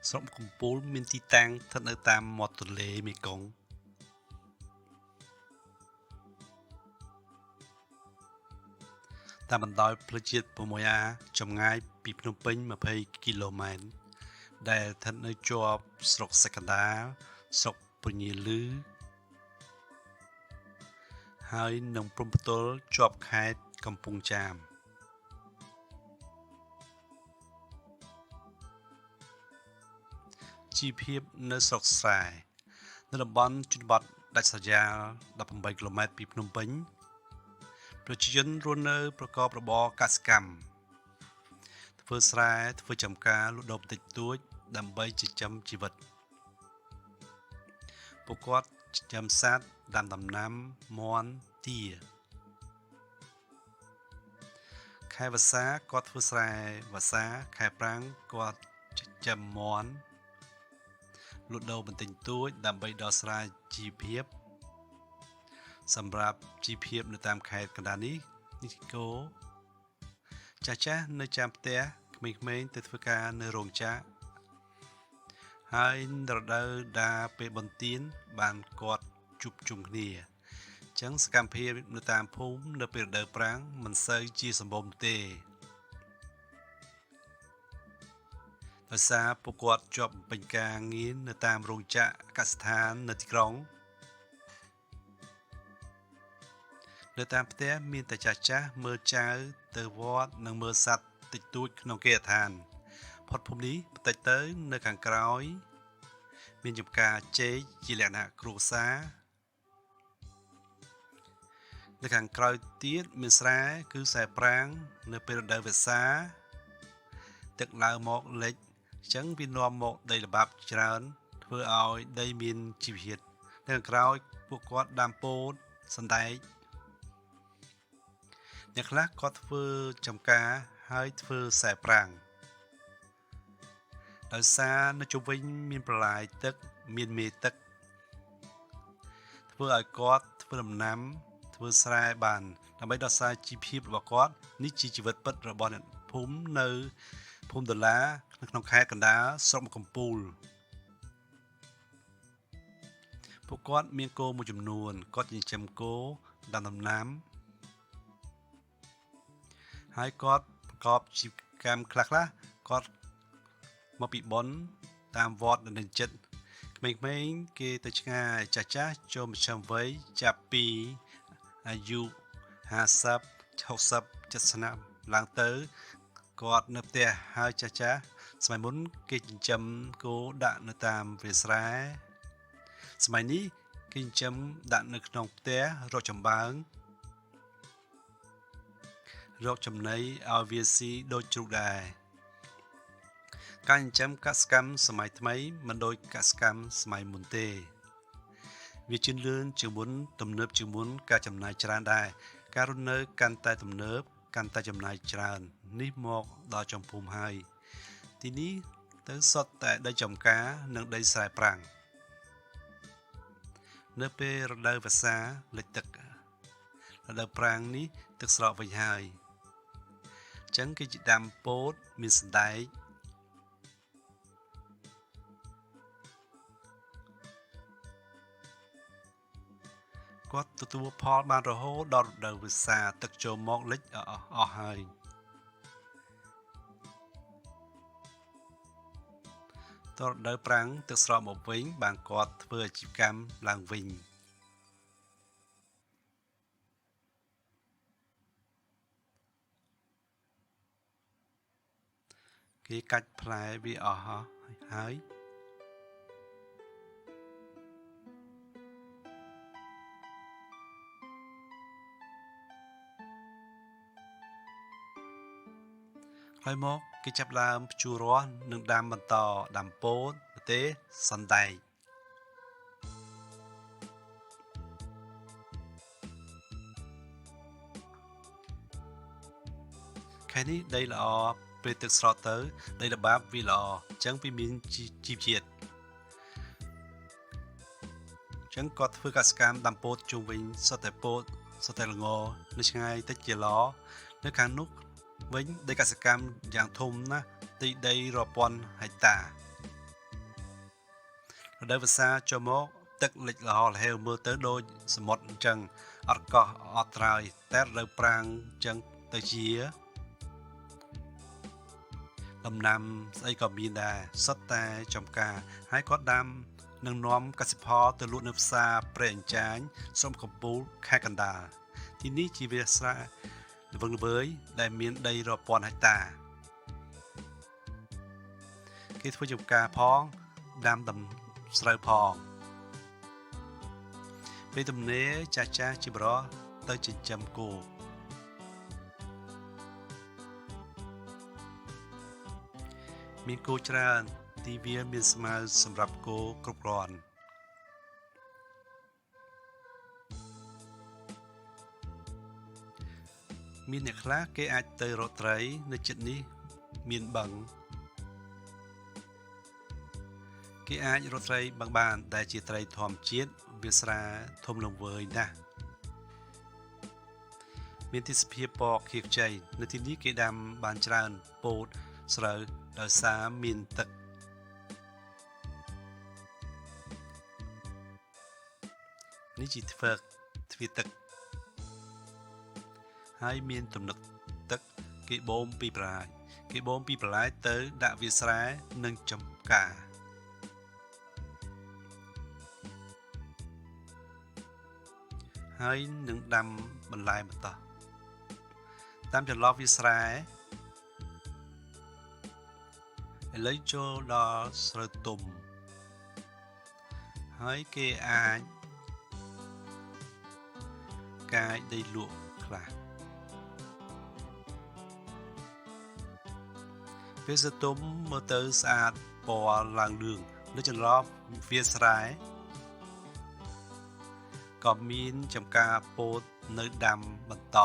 ស្រុកកំពូលមានទីតាំងស្ថិតនៅតាមមាត់ទន្លេមេគង្គតាមបណ្ដោយផ្លូវជាតិ 6A ចម្ងាយពីភ្នំពេញ20គីឡូម៉ែត្រដែលស្ថិតនៅជាប់ស្រុកសក្កដាស្រុកពញាលឺហើយនឹងព្រំប្រទល់ជាប់ខេត្តកំពង់ចាមជីវភាពនៅស្រុកស្រែនៅតំបន់ជនបទដាច់ស្រយាល18គីឡូម៉ែត្រពីភ្នំពេញប្រជាជនរស់នៅប្រកបរបរកសិកម្មធ្វើស្រែធ្វើចំការលក់ដូរបន្តិចតួចដើម្បីចិញ្ចឹមជីវិតពួកគាត់ចិញ្ចឹមសត្វដាំដំណាំមាន់ទាខែវស្សាគាត់ធ្វើស្រែវស្សាខែប្រាំងគាត់ចិញ្ចឹមមាន់លក់ដូរបន្តិចតួចដើម្បីដោះស្រាយជីវភាពសម្រាប់ជីវភាពនៅតាមខេត្តកណ្ដាលនេះគោចាស់នៅចាំផ្ទះក្មេងៗទៅធ្វើការនៅរោងចក្រហើយរដូវដាពេលបុណ្យទានបានគាត់ជួបជុំគ្នាអញ្ចឹងសកម្មភាពនៅតាមភូមិនៅពេលរដូវប្រាំងមិនសូវជាសម្បូរទេដោយសារពួកគាត់ជាប់ពេញការងារនៅតាមរោងចក្រកសិដ្ឋាននៅទីក្រុងនៅតាមផ្ទះមានតែចាស់មើលចៅទៅវត្តនិងមើលសត្វតិចតួចក្នុងគេហដ្ឋានផុតភូមិនេះបន្តិចទៅនៅខាងក្រោយមានចំការចេកជាលក្ខណៈគ្រួសារនៅខាងក្រោយទៀតមានស្រែគឺស្រែប្រាំងនៅពេលរដូវវស្សាទឹកឡើងមកលិចអញ្ចឹងវានាំមកដីល្បាប់ច្រើនធ្វើឲ្យដីមានជីវជាតិនៅខាងក្រោយពួកគាត់ដាំពោតសណ្តែកអ្នកខ្លះគាត់ធ្វើចំការហើយធ្វើខ្សែប្រាំងដោយសារនៅជុំវិញមានប្រឡាយទឹកមានមេទឹកធ្វើឲ្យគាត់ធ្វើដំណាំធ្វើស្រែបានដើម្បីដោះស្រាយជីវភាពរបស់គាត់នេះជាជីវិតពិតរបស់អ្នកភូមិនៅភូមិដុល្លារនៅក្នុងខេត្តកណ្ដាលស្រុកកំពូលពួកគាត់មានគោមួយចំនួនគាត់ចិញ្ចឹមគោដាំដំណាំហើយគាត់ប្រកបជីវកម្មខ្លះគាត់មកពីបុណ្យតាមវត្តនៅចិត្តក្មេងៗគេទៅឆ្ងាយចាស់ចូលមជ្ឈមវ័យចាប់ពីអាយុ50 60 70ឆ្នាំឡើងទៅគាត់នៅផ្ទះហើយចាស់សម័យមុនគេចិញ្ចឹមគោដាក់នៅតាមវាលស្រែសម័យនេះគេចិញ្ចឹមដាក់នៅក្នុងផ្ទះរកចំបើងរកចំណីឲ្យវាស៊ីដូចជ្រូកដែរការចិញ្ចឹមកសិកម្មសម័យថ្មីមិនដូចកសិកម្មសម័យមុនទេវាជឿនលឿនជាងមុនទំនើបជាងមុនការចំណាយច្រើនដែរការរស់នៅកាន់តែទំនើបកាន់តែចំណាយច្រើននេះមកដល់ចំភូមិហើយទីនេះទៅសុទ្ធតែដីចំការនិងដីស្រែប្រាំងនៅពេលរដូវវស្សាលិចទឹករដូវប្រាំងនេះទឹកស្រកវិញហើយអញ្ចឹងគេជាដាំពោតមានសណ្តែកគាត់ទទួលផលបានរហូតដល់រដូវវស្សាទឹកចូលមកលិចអស់ហើយតរដូវប្រាំងទឹកស្រកមកវិញបានគាត់ធ្វើអាជីវកម្មឡើងវិញគេកាច់ផ្លែវាអស់ហើយហើយមកគេចាប់ដើមភ្ជួររាស់និងដាំបន្តដាំពោតម្ទេសសណ្តែកខែនេះដីល្អពេលទឹកស្រកទៅដីល្បាប់វាល្អអញ្ចឹងវាមានជីវជាតិអញ្ចឹងគាត់ធ្វើកសិកម្មដាំពោតជុំវិញសុទ្ធតែពោតសុទ្ធតែល្ងនៅឆ្ងាយតិចជាល្អនៅខាងនោះវិញដីកសិកម្មយ៉ាងធំណាស់ទីដីរាប់ពាន់ហិកតា រដូវវស្សាចូលមកទឹកលិចល្អលហេវមើលទៅដូចសមុទ្រអញ្ចឹងអត់កោះអត់ត្រើយតែរដូវប្រាំងអញ្ចឹងទៅជាដំណាំស្អីក៏មានដែរសុទ្ធតែចំការហើយគាត់ដាំនឹងនាំកសិផលទៅលក់នៅផ្សារព្រែកអញ្ចាញស្រុកកំពូលខេត្តកណ្ដាលទីនេះជាវាលស្រែល្វឹងល្វើយដែលមានដីរាប់ពាន់ហិកតាគេធ្វើចំការផងដាំដំស្រូវផងពេលទំនេរចាស់ជាបរោះទៅចិញ្ចឹមគោមានគោច្រើនទីវាលមានស្មៅសម្រាប់គោគ្រប់គ្រាន់មានអ្នកខ្លះគេអាចទៅរកត្រីនៅជិតនេះមានបឹងគេអាចរកត្រីបឹងបានដែលជាត្រីធម្មជាតិវាស្រាធំល្វើយណាស់មានទេសភាពពណ៌ខៀវខ្ចីនៅទីនេះគេដាំបានច្រើនពោតស្រូវដោយសារមានទឹកនេះជាទ្វារទឹកហើយមានទំនឹកទឹកគេបូមពីប្រឡាយទៅដាក់វាស្រែនិងចំការហើយនឹងដាំបន្លែបន្តតាមចន្លោះវាស្រែឥឡូវចូលដល់ស្រូវទុំហើយគេអាចកាយដីលក់ខ្លះពេលស្រែទុំមើលទៅស្អាតពណ៌ឡើងលឿងនៅចន្លោះវាស្រែក៏មានចំការពោតនៅដាំបន្ត